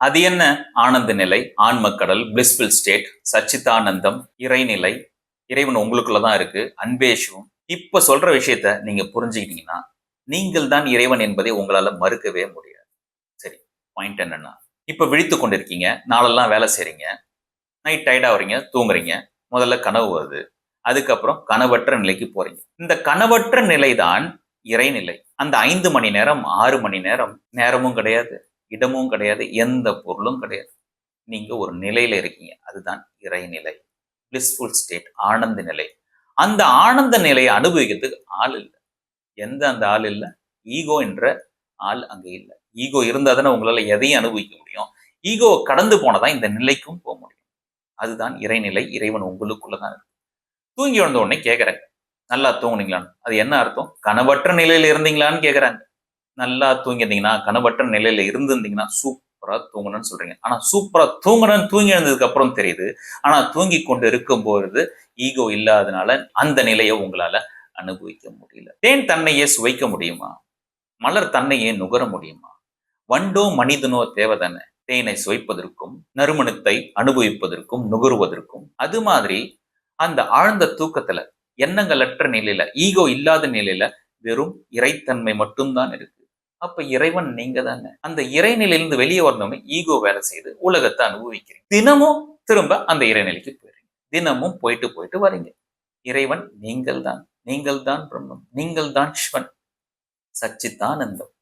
அது என்ன? ஆனந்த நிலை, ஆன்மக்கடல், பிளிஸ்ஃபுல் ஸ்டேட், சச்சிதானந்தம், இறைநிலை, இறைவன் உங்களுக்குள்ளதான் இருக்கு, அன்பேஷும். இப்ப சொல்ற விஷயத்த நீங்க புரிஞ்சுக்கிட்டீங்கன்னா நீங்கள் தான் இறைவன் என்பதை உங்களால மறுக்கவே முடியாது. சரி, பாயிண்ட் என்னன்னா, இப்ப விழித்துக் கொண்டிருக்கீங்க, நாளெல்லாம் வேலை செய்றீங்க, நைட் டயர்டா வரீங்க, தூங்குறீங்க, முதல்ல கனவு வருது, அதுக்கப்புறம் கனவற்ற நிலைக்கு போறீங்க. இந்த கனவற்ற நிலைதான் இறைநிலை. அந்த 5 மணி நேரம் 6 மணி நேரம் நேரமும் கிடையாது, இடமும் கிடையாது, எந்த பொருளும் கிடையாது. நீங்க ஒரு நிலையில இருக்கீங்க, அதுதான் இறைநிலை, பிளிஸ்ஃபுல் ஸ்டேட், ஆனந்த நிலை. அந்த ஆனந்த நிலையை அனுபவிக்கிறதுக்கு ஆள் இல்லை. எந்த அந்த ஆள் இல்லை? ஈகோ என்ற ஆள் அங்க இல்லை. ஈகோ இருந்தா தானே உங்களால எதையும் அனுபவிக்க முடியும். ஈகோவை கடந்து போனதான் இந்த நிலைக்கும் போக முடியும். அதுதான் இறைநிலை. இறைவன் உங்களுக்குள்ளதான் இருக்கு. தூங்கி வந்த உடனே கேட்கிறேன், நல்லா தூங்குனீங்களான்னு. அது என்ன அர்த்தம்? கனவற்ற நிலையில இருந்தீங்களான்னு கேட்கிறாங்க. நல்லா தூங்கியிருந்தீங்கன்னா, கனவற்ற நிலையில இருந்திருந்தீங்கன்னா சூப்பரா தூங்கணும்னு சொல்றீங்க. ஆனா சூப்பரா தூங்கணும்னு தூங்கி எழுந்ததுக்கு அப்புறம் தெரியுது. ஆனா தூங்கி கொண்டு இருக்கும்போது ஈகோ இல்லாதனால அந்த நிலையை உங்களால அனுபவிக்க முடியல. தேன் தன்னையே சுவைக்க முடியுமா? மலர் தன்னையே நுகர முடியுமா? வண்டோ மனிதனோ தேவதானே தேனை சுவைப்பதற்கும், நறுமணத்தை அனுபவிப்பதற்கும், நுகருவதற்கும். அது மாதிரி அந்த ஆழ்ந்த தூக்கத்துல, எண்ணங்களற்ற நிலையில, ஈகோ இல்லாத நிலையில வெறும் இறைத்தன்மை மட்டும்தான் இருக்கு. அப்ப இறைவன் நீங்க தானே. அந்த இறைநிலையிலிருந்து வெளியே வந்தோடனே ஈகோ வேலை செய்து உலகத்தை அனுபவிக்கிறீங்க. தினமும் திரும்ப அந்த இறைநிலைக்கு போயிடுறீங்க. தினமும் போயிட்டு போயிட்டு வரீங்க. இறைவன் நீங்கள் தான். நீங்கள் தான் பிரம்மம். நீங்கள் தான் சிவன். சச்சிதானந்தம்.